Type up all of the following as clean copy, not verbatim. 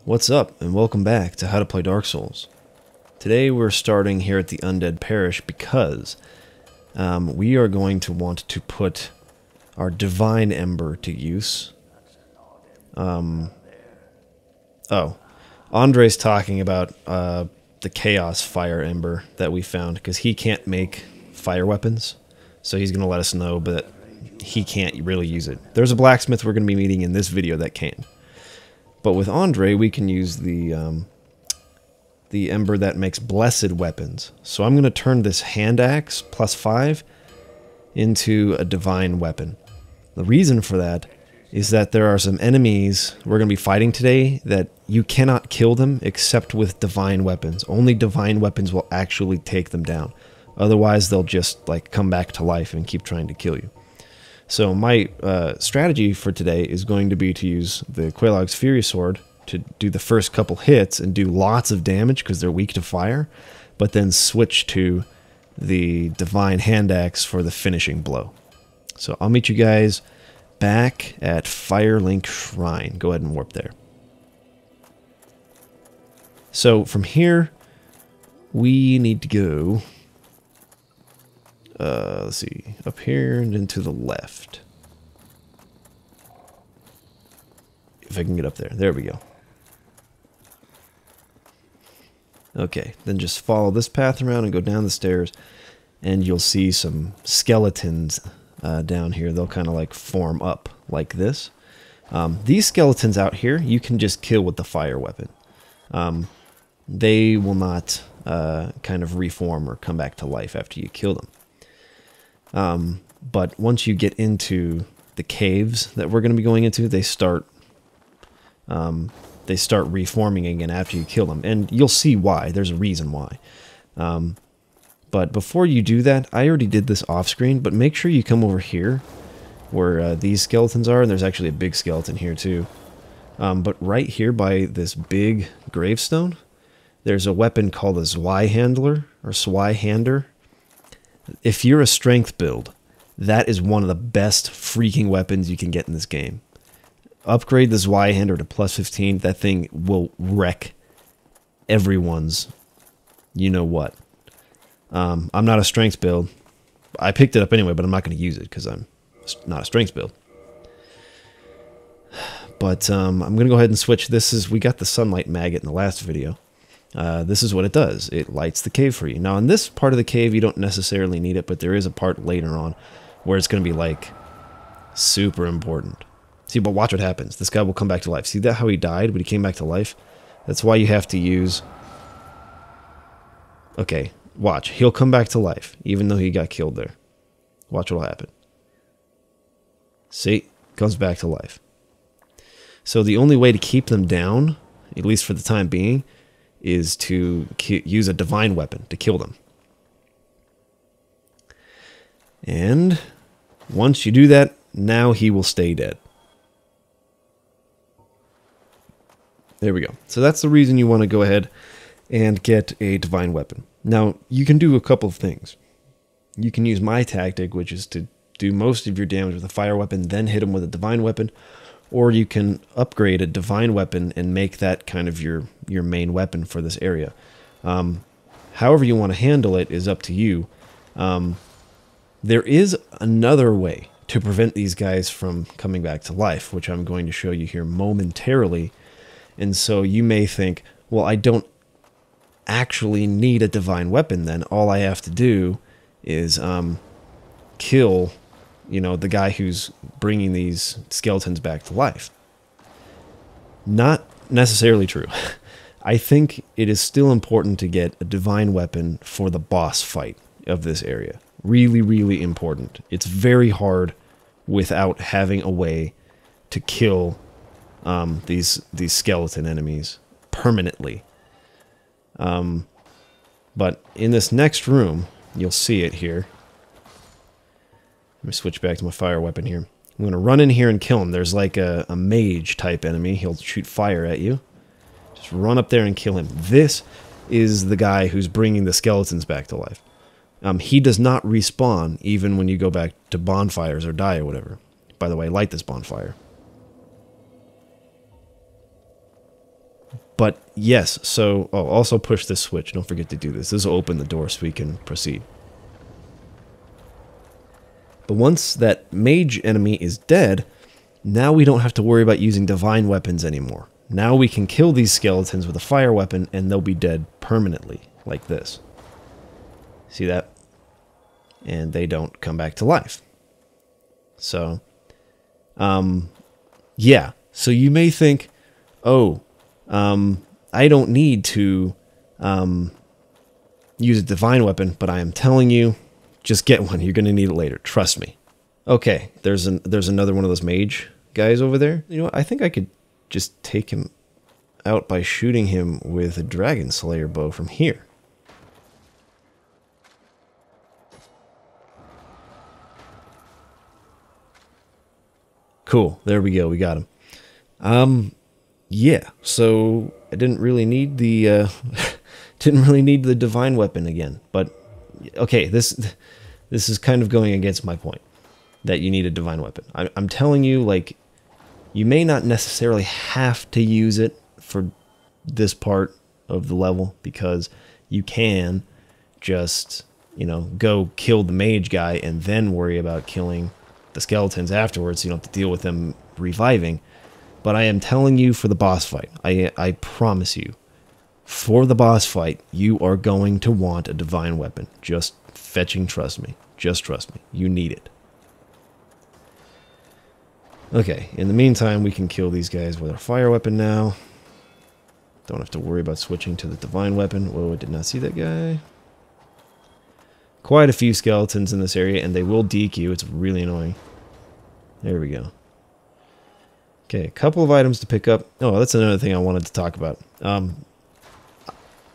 What's up, and welcome back to How to Play Dark Souls. Today we're starting here at the Undead Parish because we are going to want to put our Divine Ember to use. Andre's talking about the Chaos Fire Ember that we found, because he can't make fire weapons, so he's going to let us know, but he can't really use it. There's a blacksmith we're going to be meeting in this video that can. But with Andre, we can use the ember that makes blessed weapons. So I'm going to turn this hand axe +5 into a divine weapon. The reason for that is that there are some enemies we're going to be fighting today that you cannot kill them except with divine weapons. Only divine weapons will actually take them down. Otherwise, they'll just like come back to life and keep trying to kill you. So my strategy for today is going to be to use the Quelaag's Fury Sword to do the first couple hits and do lots of damage because they're weak to fire, but then switch to the Divine Hand Axe for the finishing blow. So I'll meet you guys back at Firelink Shrine. Go ahead and warp there. So from here, we need to go... let's see, up here and then to the left. If I can get up there. There we go. Okay, then just follow this path around and go down the stairs, and you'll see some skeletons down here. They'll kind of like form up like this. These skeletons out here, you can just kill with the fire weapon. They will not kind of reform or come back to life after you kill them. But once you get into the caves that we're going to be going into, they start reforming again after you kill them, and you'll see why. There's a reason why. But before you do that, I already did this off screen, but make sure you come over here where these skeletons are, and there's actually a big skeleton here too. But right here by this big gravestone, there's a weapon called a Zweihander or Zweihander. If you're a strength build, that is one of the best freaking weapons you can get in this game. Upgrade the Zweihander to +15. That thing will wreck everyone's you-know-what. I'm not a strength build. I picked it up anyway, but I'm not going to use it because I'm not a strength build. But I'm going to go ahead and switch. We got the Sunlight Maggot in the last video. This is what it does. It lights the cave for you. Now, in this part of the cave, you don't necessarily need it, but there is a part later on where it's going to be, like, super important. See, but watch what happens. This guy will come back to life. See that how he died, but he came back to life? That's why you have to use... Okay, watch. He'll come back to life, even though he got killed there. Watch what will happen. See? Comes back to life. So the only way to keep them down, at least for the time being, is to use a divine weapon to kill them. And once you do that, now he will stay dead. There we go. So that's the reason you want to go ahead and get a divine weapon. Now, you can do a couple of things. You can use my tactic, which is to do most of your damage with a fire weapon, then hit him with a divine weapon. Or you can upgrade a divine weapon and make that kind of your main weapon for this area. However you want to handle it is up to you. There is another way to prevent these guys from coming back to life, which I'm going to show you here momentarily. And so you may think, well, I don't actually need a divine weapon then. All I have to do is kill... the guy who's bringing these skeletons back to life. Not necessarily true. I think it is still important to get a divine weapon for the boss fight of this area. Really, really important. It's very hard without having a way to kill these skeleton enemies permanently. But in this next room, you'll see it here. Let me switch back to my fire weapon here. I'm going to run in here and kill him. There's like a mage type enemy. He'll shoot fire at you. Just run up there and kill him. This is the guy who's bringing the skeletons back to life. He does not respawn even when you go back to bonfires or die or whatever. By the way, light this bonfire. But yes, so also push this switch. Don't forget to do this. This will open the door so we can proceed. But once that mage enemy is dead, now we don't have to worry about using divine weapons anymore. Now we can kill these skeletons with a fire weapon and they'll be dead permanently, like this. See that? And they don't come back to life. So, yeah. So you may think, oh, I don't need to use a divine weapon, but I am telling you, just get one. You're going to need it later. Trust me. Okay, there's another one of those mage guys over there. You know what? I think I could just take him out by shooting him with a Dragon Slayer bow from here. Cool. There we go. We got him. Yeah. So I didn't really need the divine weapon again. But okay, this is kind of going against my point that you need a divine weapon. I'm telling you, like, you may not necessarily have to use it for this part of the level because you can just, you know, go kill the mage guy and then worry about killing the skeletons afterwards, so you don't have to deal with them reviving. But I am telling you, for the boss fight, I promise you, for the boss fight, you are going to want a divine weapon. Just fetching, trust me. Just trust me. You need it. Okay, in the meantime, we can kill these guys with our fire weapon now. Don't have to worry about switching to the divine weapon. Whoa, I did not see that guy. Quite a few skeletons in this area, and they will deke you. It's really annoying. There we go. Okay, a couple of items to pick up. Oh, that's another thing I wanted to talk about.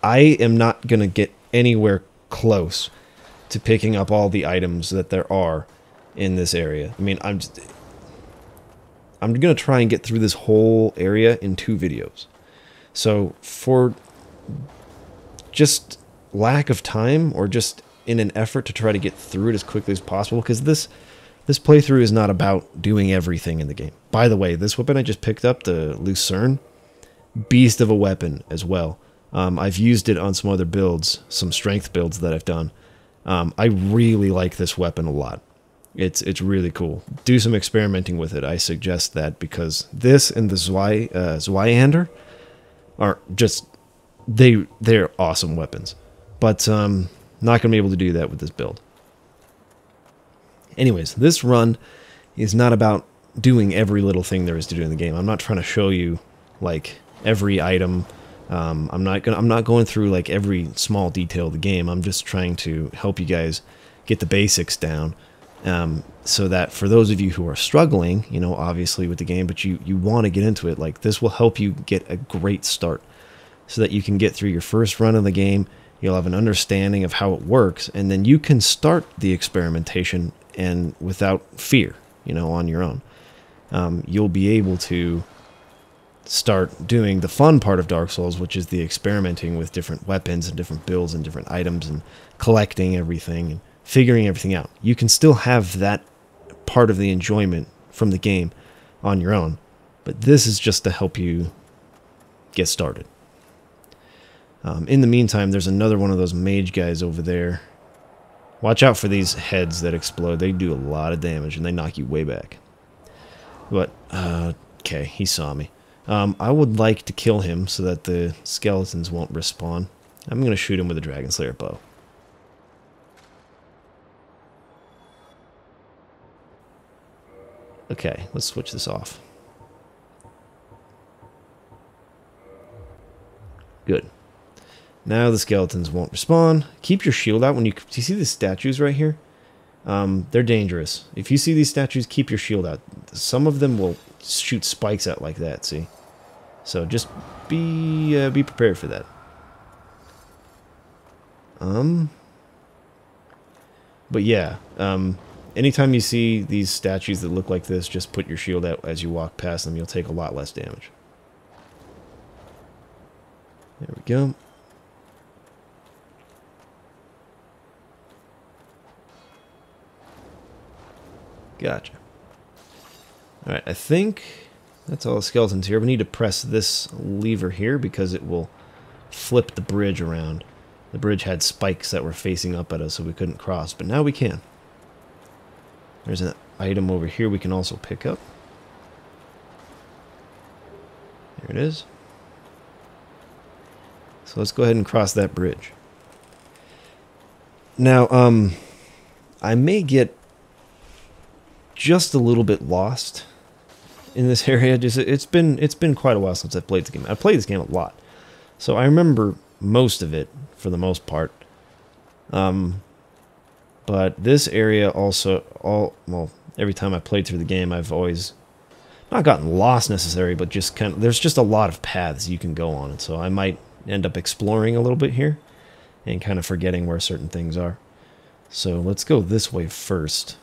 I am not going to get anywhere close to picking up all the items that there are in this area. I mean, I'm going to try and get through this whole area in 2 videos. So, for just lack of time, or just in an effort to try to get through it as quickly as possible, because this playthrough is not about doing everything in the game. By the way, this weapon I just picked up, the Lucerne, beast of a weapon as well. I've used it on some other builds, some strength builds that I've done. I really like this weapon a lot. It's really cool. Do some experimenting with it. I suggest that, because this and the Zweihander are just, they're awesome weapons. But not going to be able to do that with this build. Anyways, this run is not about doing every little thing there is to do in the game. I'm not trying to show you like every item. I'm not going through like every small detail of the game. I'm just trying to help you guys get the basics down, so that for those of you who are struggling, you know, obviously with the game, but you want to get into it, like this will help you get a great start, so that you can get through your first run of the game. You'll have an understanding of how it works, and then you can start the experimentation and without fear, you know, on your own. You'll be able to start doing the fun part of Dark Souls, which is the experimenting with different weapons and different builds and different items and collecting everything and figuring everything out. You can still have that part of the enjoyment from the game on your own, but this is just to help you get started. In the meantime, there's another one of those mage guys over there. Watch out for these heads that explode. They do a lot of damage, and they knock you way back. But, okay, he saw me. I would like to kill him so that the skeletons won't respawn. I'm going to shoot him with a Dragon Slayer bow. Okay, let's switch this off. Good. Now the skeletons won't respawn. Keep your shield out when you see these statues right here? They're dangerous. If you see these statues, keep your shield out. Some of them will shoot spikes out like that, see? So just be prepared for that. But yeah, anytime you see these statues that look like this, just put your shield out as you walk past them. You'll take a lot less damage. There we go. Gotcha. Alright, I think That's all the skeletons here. We need to press this lever here because it will flip the bridge around. The bridge had spikes that were facing up at us, so we couldn't cross, but now we can. There's an item over here we can also pick up. There it is. So let's go ahead and cross that bridge. Now, I may get just a little bit lost in this area. It's been quite a while since I've played the game. I've played this game a lot, so I remember most of it for the most part. But this area also, well, every time I played through the game, I've always not gotten lost necessarily, but just there's just a lot of paths you can go on, and so I might end up exploring a little bit here and kind of forgetting where certain things are. So let's go this way first.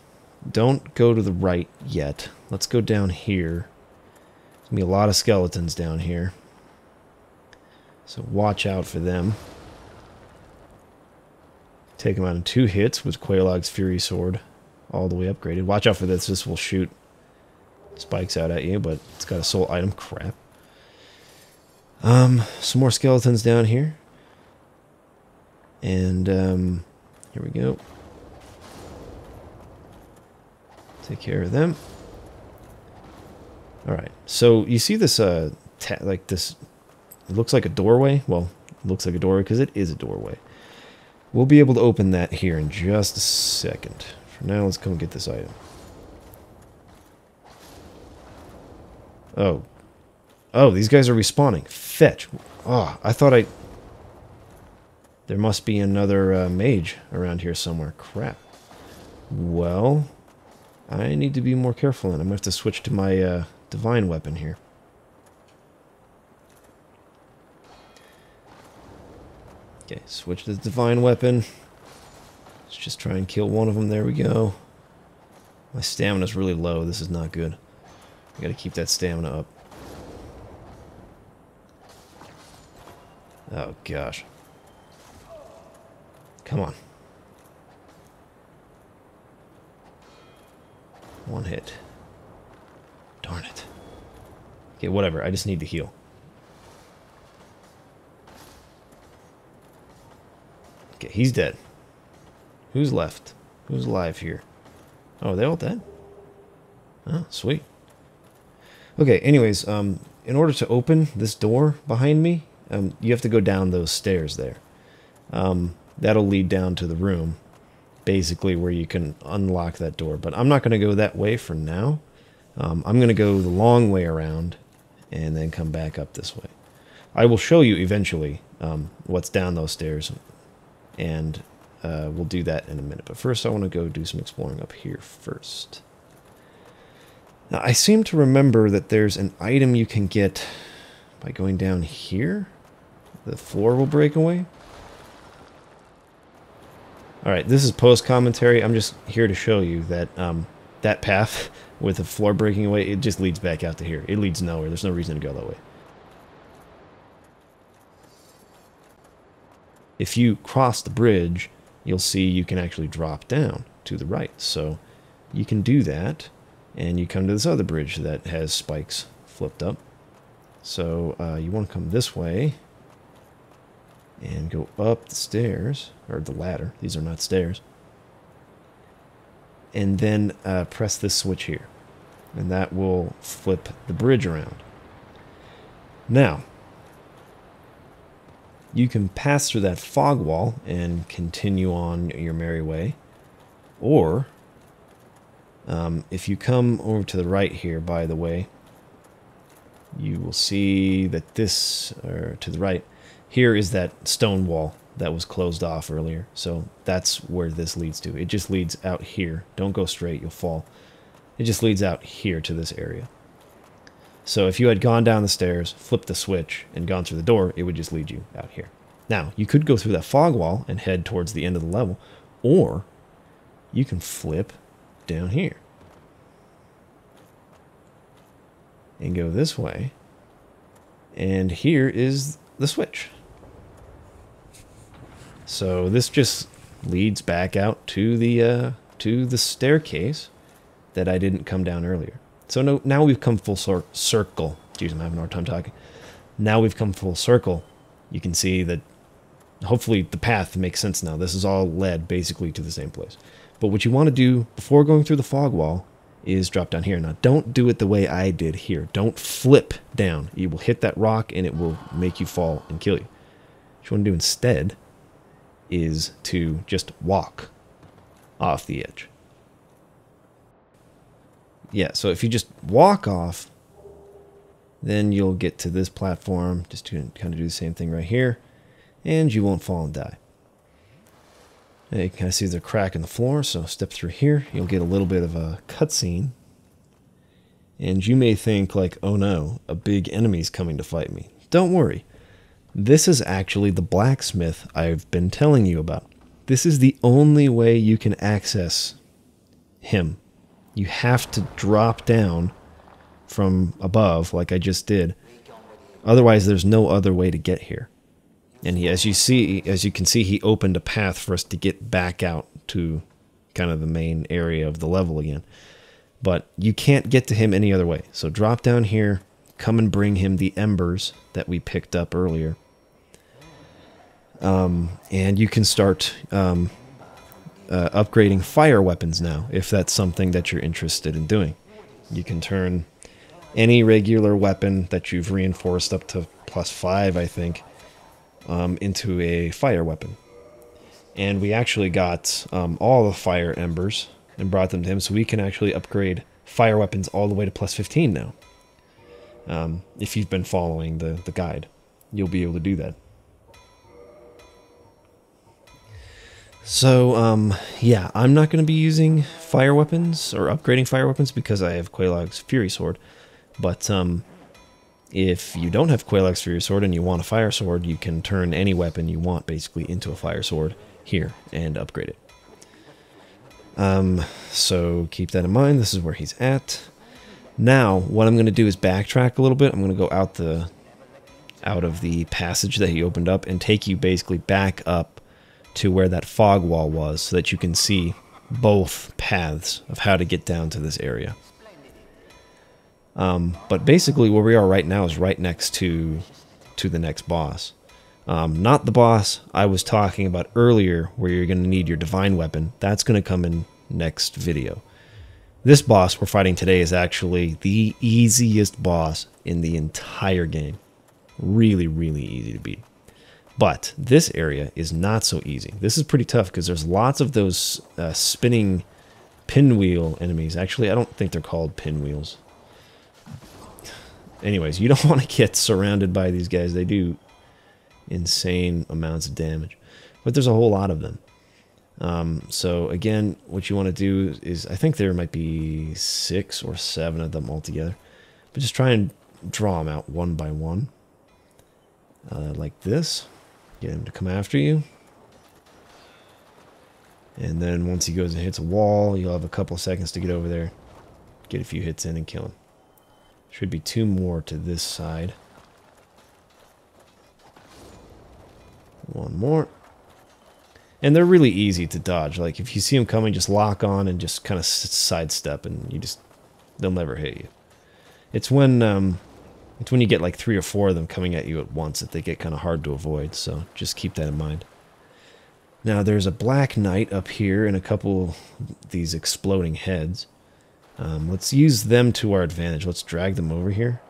Don't go to the right yet. Let's go down here. There's going to be a lot of skeletons down here, so watch out for them. Take him out in 2 hits with Quelaag's Fury Sword, all the way upgraded. Watch out for this. This will shoot spikes out at you, but it's got a soul item. Crap. Some more skeletons down here. And, here we go. Take care of them. Alright, so you see this, like this, it looks like a doorway. Well, it looks like a doorway because it is a doorway. We'll be able to open that here in just a second. For now, let's come get this item. Oh. Oh, these guys are respawning. Fetch. Oh, I thought there must be another mage around here somewhere. Crap. Well, I need to be more careful, and I'm going to have to switch to my divine weapon here. Okay, switch to the divine weapon. Let's just try and kill one of them. There we go. My stamina's really low. This is not good. I gotta keep that stamina up. Oh, gosh. Come on. One hit. Darn it. Okay, whatever. I just need to heal. Okay, he's dead. Who's left? Who's alive here? Oh, are they all dead? Oh, sweet. Okay, anyways, in order to open this door behind me, you have to go down those stairs there. That'll lead down to the room, basically where you can unlock that door. But I'm not going to go that way for now. I'm going to go the long way around and then come back up this way. I will show you eventually what's down those stairs, and we'll do that in a minute. But first I want to go do some exploring up here first. Now, I seem to remember that there's an item you can get by going down here. The floor will break away. Alright, this is post-commentary. I'm just here to show you that that path with the floor breaking away, it just leads back out to here. It leads nowhere. There's no reason to go that way. If you cross the bridge, you'll see you can actually drop down to the right. So you can do that, and you come to this other bridge that has spikes flipped up. So you want to come this way and go up the stairs, or the ladder. These are not stairs. And then press this switch here, and that will flip the bridge around. Now, you can pass through that fog wall and continue on your merry way, or if you come over to the right here, by the way, you will see that this, or to the right, here is that stone wall that was closed off earlier. So that's where this leads to. It just leads out here. Don't go straight, you'll fall. It just leads out here to this area. So if you had gone down the stairs, flipped the switch, and gone through the door, it would just lead you out here. Now, you could go through that fog wall and head towards the end of the level, or you can flip down here and go this way, and here is the switch. So this just leads back out to the staircase that I didn't come down earlier. So no, now we've come full circle. Jeez, I'm having a hard time talking. Now we've come full circle. You can see that hopefully the path makes sense now. This is all led basically to the same place. But what you want to do before going through the fog wall is drop down here. Now, don't do it the way I did here. Don't flip down. You will hit that rock and it will make you fall and kill you. What you want to do instead is to just walk off the edge. Yeah, so if you just walk off, then you'll get to this platform. Just to kind of do the same thing right here. And you won't fall and die. Now you can kind of see there's a crack in the floor, so step through here. You'll get a little bit of a cutscene. And you may think like, oh no, a big enemy's coming to fight me. Don't worry. This is actually the blacksmith I've been telling you about. This is the only way you can access him. You have to drop down from above like I just did. Otherwise, there's no other way to get here. And as you can see, he opened a path for us to get back out to kind of the main area of the level again. But you can't get to him any other way. So drop down here, come and bring him the embers that we picked up earlier. And you can start upgrading fire weapons now, if that's something that you're interested in doing. You can turn any regular weapon that you've reinforced up to +5, I think, into a fire weapon. And we actually got all the fire embers and brought them to him, so we can actually upgrade fire weapons all the way to +15 now. If you've been following the guide, you'll be able to do that. So, yeah, I'm not going to be using fire weapons or upgrading fire weapons because I have Quelaag's Fury Sword. But if you don't have Quelaag's Fury Sword and you want a fire sword, you can turn any weapon you want basically into a fire sword here and upgrade it. So keep that in mind. This is where he's at. Now, what I'm going to do is backtrack a little bit. I'm going to go out of the passage that he opened up and take you basically back up to where that fog wall was so that you can see both paths of how to get down to this area. But basically where we are right now is right next to the next boss. Not the boss I was talking about earlier where you're going to need your divine weapon. That's going to come in next video. This boss we're fighting today is actually the easiest boss in the entire game. Really, really easy to beat. But this area is not so easy. This is pretty tough because there's lots of those spinning pinwheel enemies. Actually, I don't think they're called pinwheels. Anyways, you don't want to get surrounded by these guys. They do insane amounts of damage. But there's a whole lot of them. So again, what you want to do is, I think there might be 6 or 7 of them altogether. But just try and draw them out one by one. Like this. Get him to come after you. And then once he goes and hits a wall, you'll have a couple seconds to get over there. Get a few hits in and kill him. Should be 2 more to this side. 1 more. And they're really easy to dodge. Like if you see them coming, just lock on and just kind of sidestep, and they'll never hit you. It's when you get like 3 or 4 of them coming at you at once that they get kind of hard to avoid. So just keep that in mind. Now there's a Black Knight up here and a couple of these exploding heads. Let's use them to our advantage. Let's drag them over here.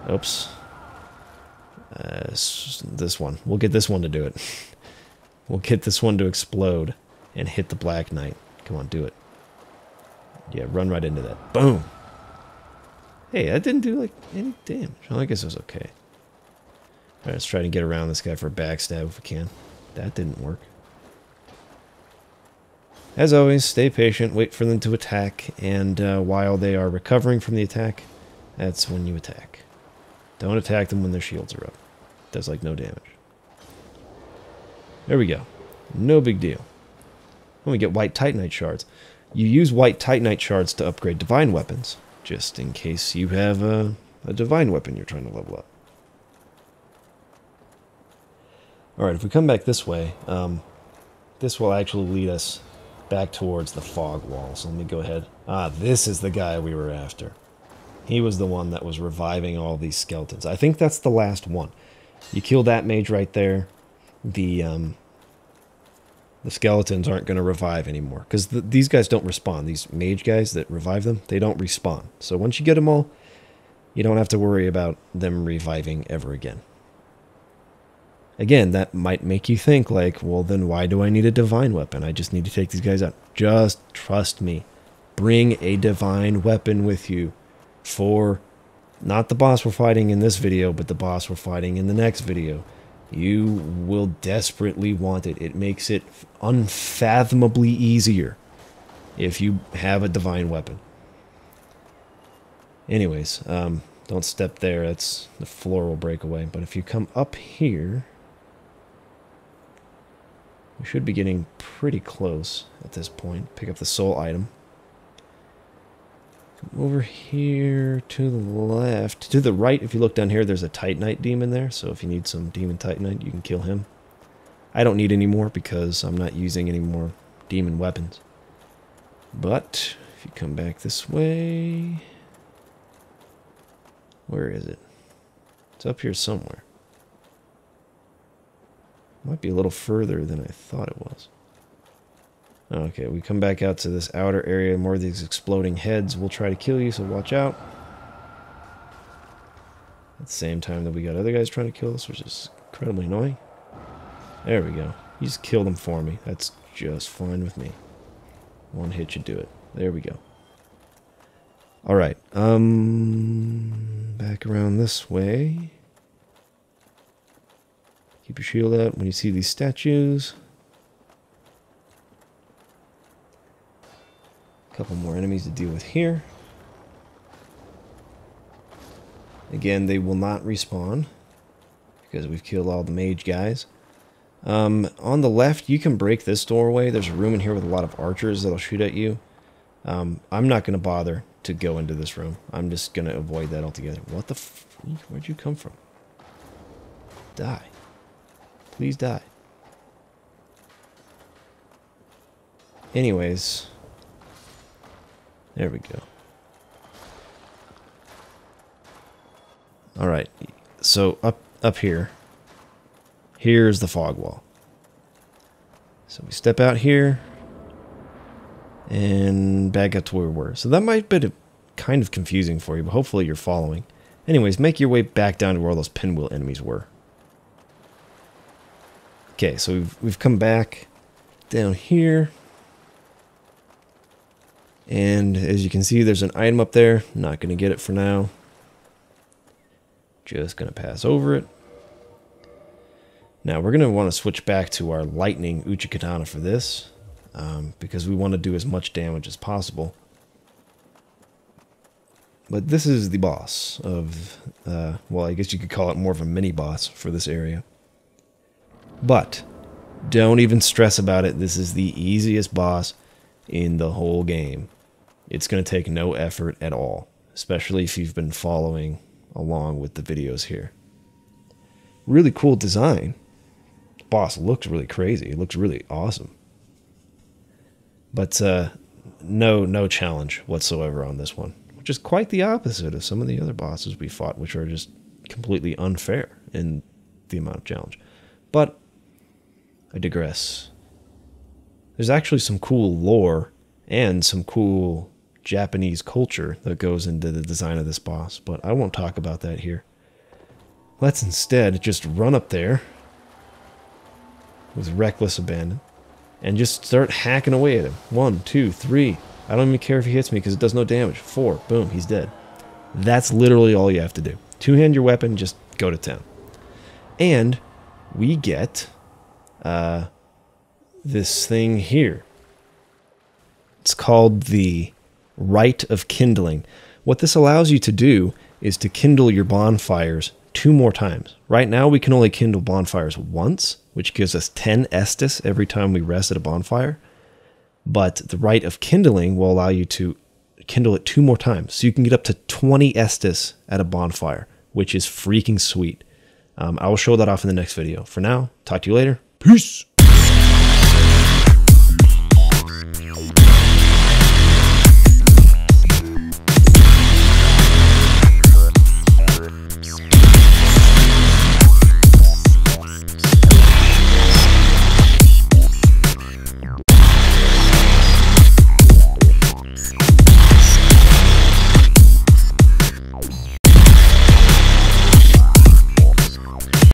Oops. This one. We'll get this one to do it. We'll get this one to explode and hit the Black Knight. Come on, do it. Yeah, run right into that. Boom! Hey, that didn't do, like, any damage. Well, I guess it was okay. Alright, let's try to get around this guy for a backstab if we can. That didn't work. As always, stay patient, wait for them to attack, and while they are recovering from the attack, that's when you attack. Don't attack them when their shields are up. It does, like, no damage. There we go. No big deal. And we get white Titanite shards. You use white Titanite shards to upgrade divine weapons, just in case you have a divine weapon you're trying to level up. Alright, if we come back this way, this will actually lead us back towards the fog wall. So let me go ahead. Ah, this is the guy we were after. He was the one that was reviving all these skeletons. I think that's the last one. You kill that mage right there, the skeletons aren't going to revive anymore. Because these guys don't respawn. These mage guys that revive them, they don't respawn. So once you get them all, you don't have to worry about them reviving ever again. Again, that might make you think like, well, then why do I need a divine weapon? I just need to take these guys out. Just trust me. Bring a divine weapon with you for not the boss we're fighting in this video, but the boss we're fighting in the next video. You will desperately want it. It makes it unfathomably easier if you have a divine weapon. Anyways, don't step there. That's the floor will break away. But if you come up here, we should be getting pretty close at this point. Pick up the soul item. Come over here to the left. To the right, if you look down here, there's a Titanite demon there. So if you need some demon Titanite, you can kill him. I don't need any more because I'm not using any more demon weapons. But if you come back this way... Where is it? It's up here somewhere. Might be a little further than I thought it was. Okay, we come back out to this outer area. More of these exploding heads will try to kill you, so watch out. At the same time that we got other guys trying to kill us, which is incredibly annoying. There we go. You just killed them for me. That's just fine with me. One hit should do it. There we go. Alright, back around this way. Keep your shield out when you see these statues. A couple more enemies to deal with here. Again, they will not respawn because we've killed all the mage guys. On the left, you can break this doorway. There's a room in here with a lot of archers that'll shoot at you. I'm not going to bother to go into this room. I'm just going to avoid that altogether. What the where'd you come from? Die. Please die. Anyways. There we go. Alright. So up here. Here's the fog wall. So we step out here. And back up to where we were. So that might be kind of confusing for you, but hopefully you're following. Anyways, make your way back down to where all those pinwheel enemies were. Okay, so we've come back down here. And as you can see, there's an item up there. Not going to get it for now. Just going to pass over it. Now, we're going to want to switch back to our lightning Uchigatana for this. Because we want to do as much damage as possible. But this is the boss of, well, I guess you could call it more of a mini-boss for this area. But, don't even stress about it. This is the easiest boss in the whole game. It's going to take no effort at all, especially if you've been following along with the videos here. Really cool design. The boss looks really crazy. It looks really awesome. But no challenge whatsoever on this one, which is quite the opposite of some of the other bosses we fought, which are just completely unfair in the amount of challenge. But I digress. There's actually some cool lore and some cool Japanese culture that goes into the design of this boss, but I won't talk about that here. Let's instead just run up there with reckless abandon. And just start hacking away at him. 1, 2, 3. I don't even care if he hits me because it does no damage. 4. Boom, he's dead. That's literally all you have to do. Two-hand your weapon, just go to town. And we get this thing here. It's called the Rite of Kindling. What this allows you to do is to kindle your bonfires 2 more times. Right now we can only kindle bonfires once, which gives us 10 Estus every time we rest at a bonfire. But the Rite of Kindling will allow you to kindle it 2 more times. So you can get up to 20 Estus at a bonfire, which is freaking sweet. I will show that off in the next video. For now, talk to you later. Peace!